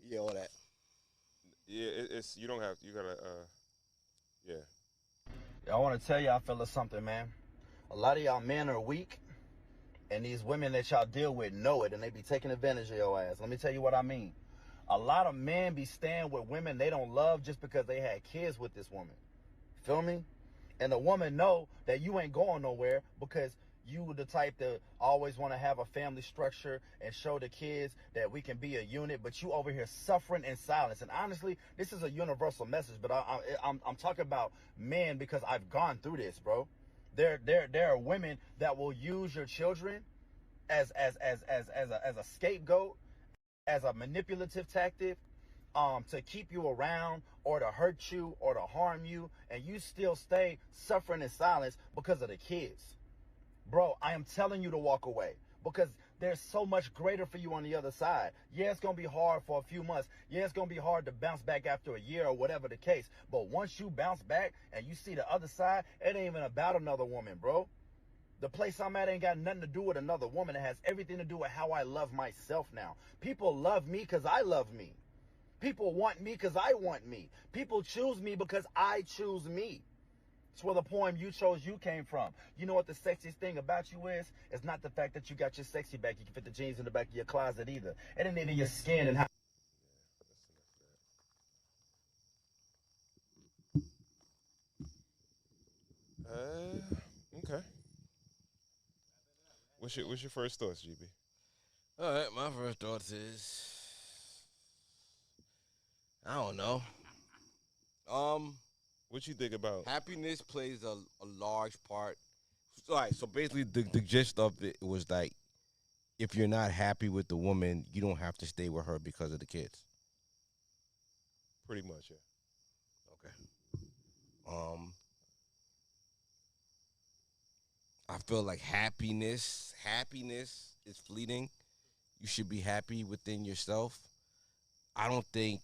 Yeah, all that. Yeah, it's you don't have you gotta yeah. I want to tell y'all fellas something, man. A lot of y'all men are weak, and these women that y'all deal with know it, and they be taking advantage of your ass. Let me tell you what I mean. A lot of men be staying with women they don't love just because they had kids with this woman. Feel me? And the woman know that you ain't going nowhere because you the type to always want to have a family structure and show the kids that we can be a unit, but you over here suffering in silence. And honestly, this is a universal message, but I'm talking about men because I've gone through this, bro. There are women that will use your children as a scapegoat, as a manipulative tactic, to keep you around or to hurt you or to harm you, and you still stay suffering in silence because of the kids. Bro, I am telling you to walk away because there's so much greater for you on the other side. Yeah, it's going to be hard for a few months. Yeah, it's going to be hard to bounce back after a year or whatever the case. But once you bounce back and you see the other side, it ain't even about another woman, bro. The place I'm at ain't got nothing to do with another woman. It has everything to do with how I love myself now. People love me because I love me. People want me because I want me. People choose me because I choose me. It's where the poem You Chose You came from. You know what the sexiest thing about you is? It's not the fact that you got your sexy back. You can fit the jeans in the back of your closet either. It ain't even your skin and how. Okay. What's your first thoughts, GB? All right, my first thoughts is I don't know. Um, What you think about? Happiness plays a large part. All right, so basically the gist of it was like if you're not happy with the woman, you don't have to stay with her because of the kids. Pretty much, yeah. Okay. Um, I feel like happiness is fleeting. You should be happy within yourself. I don't think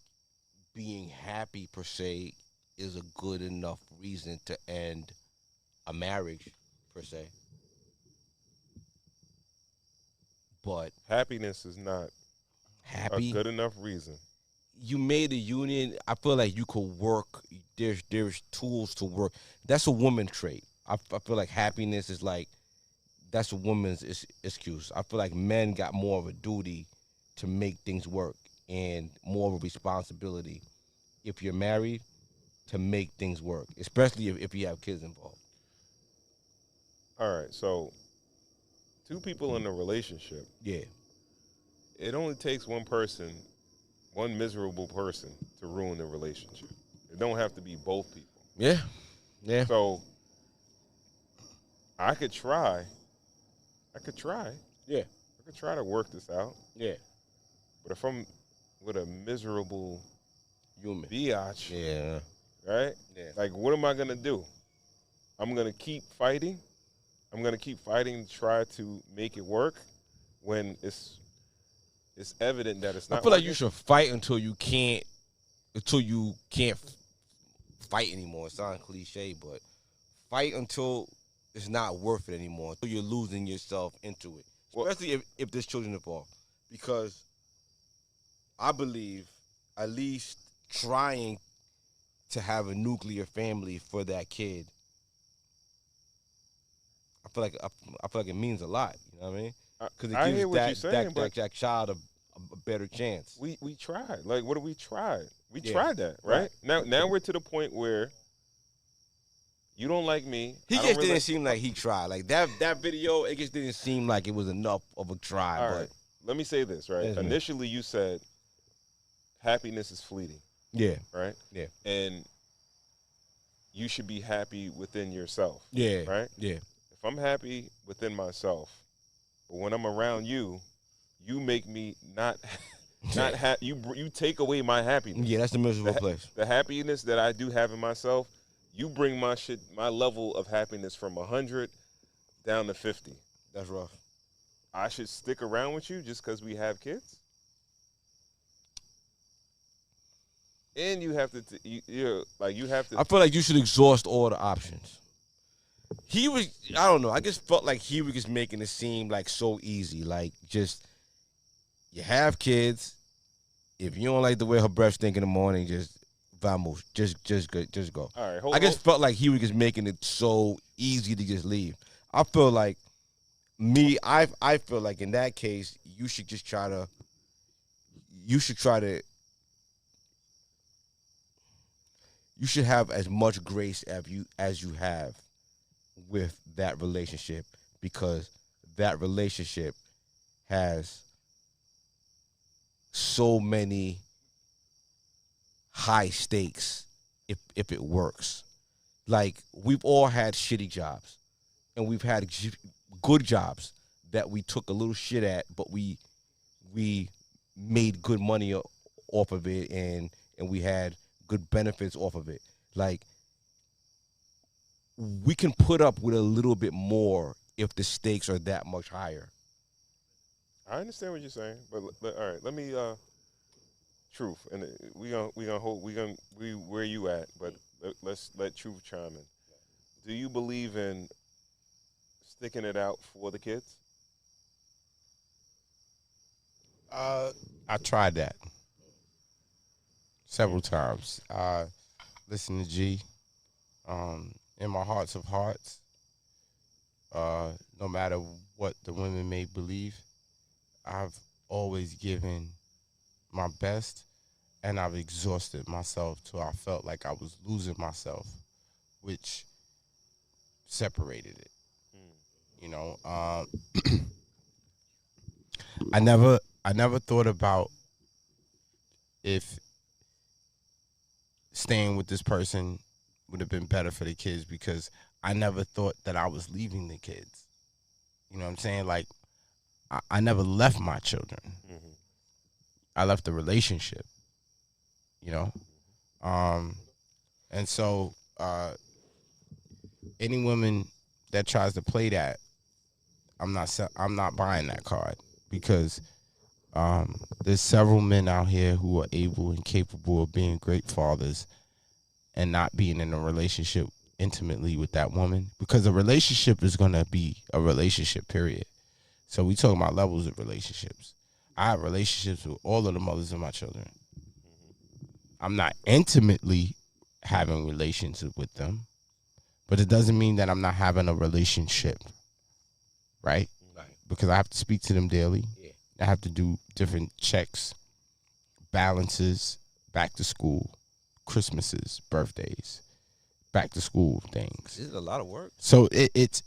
being happy per se is a good enough reason to end a marriage per se. But Happiness is not a happy, good enough reason. you made a union. I feel like you could work. There's tools to work. That's a woman trait. I feel like happiness is like that's a woman's excuse. I feel like men got more of a duty to make things work and more of a responsibility if you're married to make things work, especially if you have kids involved. All right, so two people in a relationship, Yeah, it only takes one person, one miserable person, to ruin the relationship. It don't have to be both people. yeah, yeah, So I could try. I could try. yeah, I could try to work this out. yeah. But if I'm with a miserable Human. biatch, Yeah, right? yeah. Like, what am I gonna do? I'm gonna keep fighting. I'm gonna keep fighting to try to make it work when it's evident that it's I not feel like working. you should fight until you can't fight anymore. It sounds cliche, but fight until it's not worth it anymore. Until you're losing yourself into it, Well, especially if there's children involved. Because I believe at least trying to have a nuclear family for that kid, I feel like it means a lot. You know what I mean? Because it I gives hear what you're saying, but that child a better chance. we tried. Like, what have we tried? We Yeah. tried that, right? Right. Now we're to the point where you don't like me. He I don't just really didn't seem like he tried. Like that video, it just didn't seem like it was enough of a try. All but right. Let me say this, right? Yes, man. Initially, you said happiness is fleeting, yeah, right? yeah, And you should be happy within yourself, yeah, right? yeah, If I'm happy within myself, but when I'm around you, you make me not you take away my happiness. yeah. That's the miserable The, place. the happiness that I do have in myself, you bring my level of happiness from 100 down to 50. That's rough. I should stick around with you just because we have kids? And you have to, you have to. I feel like you should exhaust all the options. He was, I don't know. I just felt like he was just making it seem like so easy. Like just you have kids, If you don't like the way her breath stink in the morning, just vamos, just go. All right, I just felt like he was just making it so easy to just leave. I feel like I feel like in that case, you should just try to, you should try to, you should have as much grace as you have with that relationship, because that relationship has so many high stakes if it works. Like, we've all had shitty jobs, and we've had good jobs that we took a little shit at, but we made good money off of it, and we had good benefits off of it. Like, we can put up with a little bit more if the stakes are that much higher. I understand what you're saying, but all right, let me truth, and we where you at, but let's let truth chime in. Do you believe in sticking it out for the kids? I tried that several times. Listen to G. In my hearts of hearts, no matter what the women may believe, I've always given my best, and I've exhausted myself till I felt like I was losing myself, which separated it. You know, I never thought about if staying with this person would have been better for the kids, because I never thought that I was leaving the kids. You know what I'm saying? Like, I never left my children. Mm-hmm. I left the relationship, you know? And so any woman that tries to play that, I'm not buying that card, because there's several men out here who are able and capable of being great fathers and not being in a relationship intimately with that woman, because a relationship is going to be a relationship, period. So we talking about levels of relationships. I have relationships with all of the mothers of my children. I'm not intimately having relations with them, but it doesn't mean that I'm not having a relationship, right? Right. Because I have to speak to them daily. Yeah. I have to do different checks, balances, back to school, Christmases, birthdays, back to school things. This is a lot of work. So it's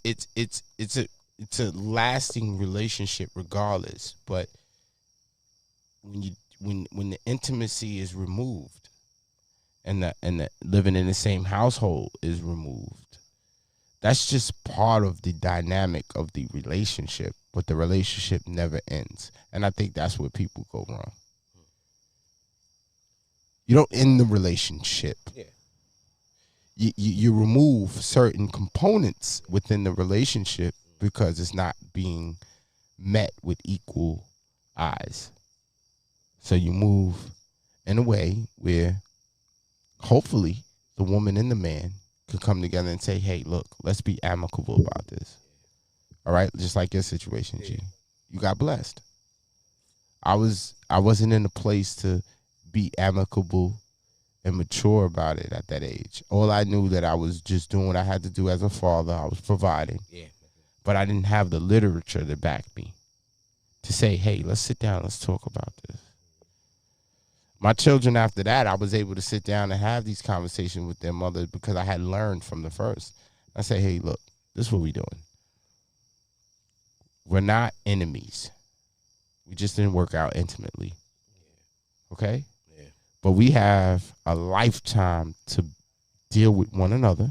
a lasting relationship regardless. But when the intimacy is removed, and the living in the same household is removed, that's just part of the dynamic of the relationship. But the relationship never ends, and I think that's where people go wrong. You don't end the relationship. Yeah. You remove certain components within the relationship because it's not being met with equal eyes. So you move in a way where hopefully the woman and the man can come together and say, hey, look, let's be amicable about this. All right? Just like your situation, G. You got blessed. I wasn't in a place to be amicable and mature about it at that age. All I knew that I was just doing what I had to do as a father. I was providing. Yeah. But I didn't have the literature to back me to say, hey, let's sit down, let's talk about this. My children, after that, I was able to sit down and have these conversations with their mother because I had learned from the first. I say, hey, look, this is what we're doing. We're not enemies. We just didn't work out intimately. Okay? Yeah. But we have a lifetime to deal with one another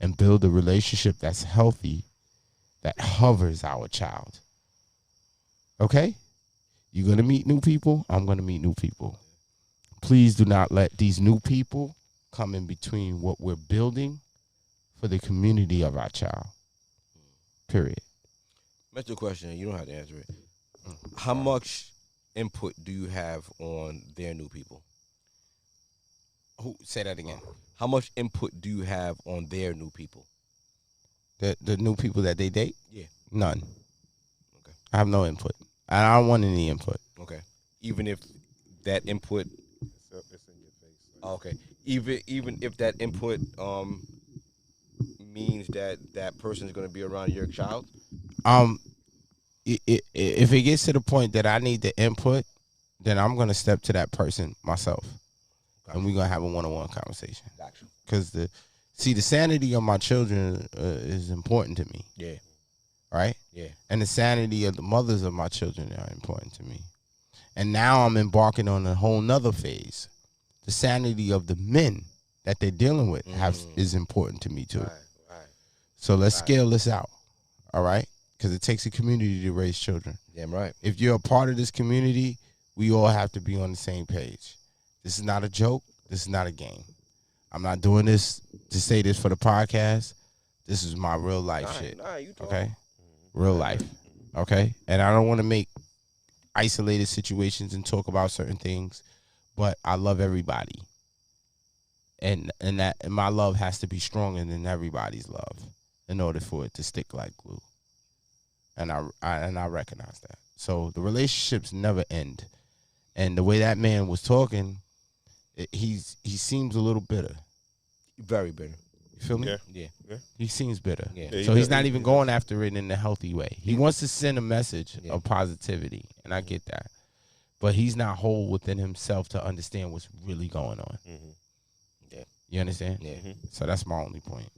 and build a relationship that's healthy, that hovers our child. Okay? You're going to meet new people. I'm going to meet new people. Please do not let these new people come in between what we're building for the community of our child. Period. That's your question. You don't have to answer it. How much input do you have on their new people? Say that again. How much input do you have on their new people? The new people that they date? Yeah. None. Okay. I have no input. I don't want any input. Okay. Even if that input, It's in your face. okay, even if that input means that that person is going to be around your child. Um, if it gets to the point that I need the input, then I'm gonna step to that person myself, and we're gonna have a one-on-one conversation. Gotcha. Because the sanity of my children is important to me, Yeah. right? Yeah. And the sanity of the mothers of my children are important to me. And now I'm embarking on a whole nother phase. The sanity of the men that they're dealing with is important to me too. Right. Right. So let's scale this out, all right? Because it takes a community to raise children. Damn right. If you're a part of this community, we all have to be on the same page. This is not a joke. This is not a game. I'm not doing this to say this for the podcast. This is my real life shit. You talking. Okay? Real life. Okay? And I don't want to make isolated situations and talk about certain things, but I love everybody. And my love has to be stronger than everybody's love in order for it to stick like glue. And I recognize that. So the relationships never end. And the way that man was talking, he seems a little bitter. Very bitter. You feel me? Yeah. Yeah. He seems bitter. Yeah. So he's not even going after it in a healthy way. He wants to send a message of positivity, and I get that. But he's not whole within himself to understand what's really going on. Yeah. You understand? Yeah. So that's my only point.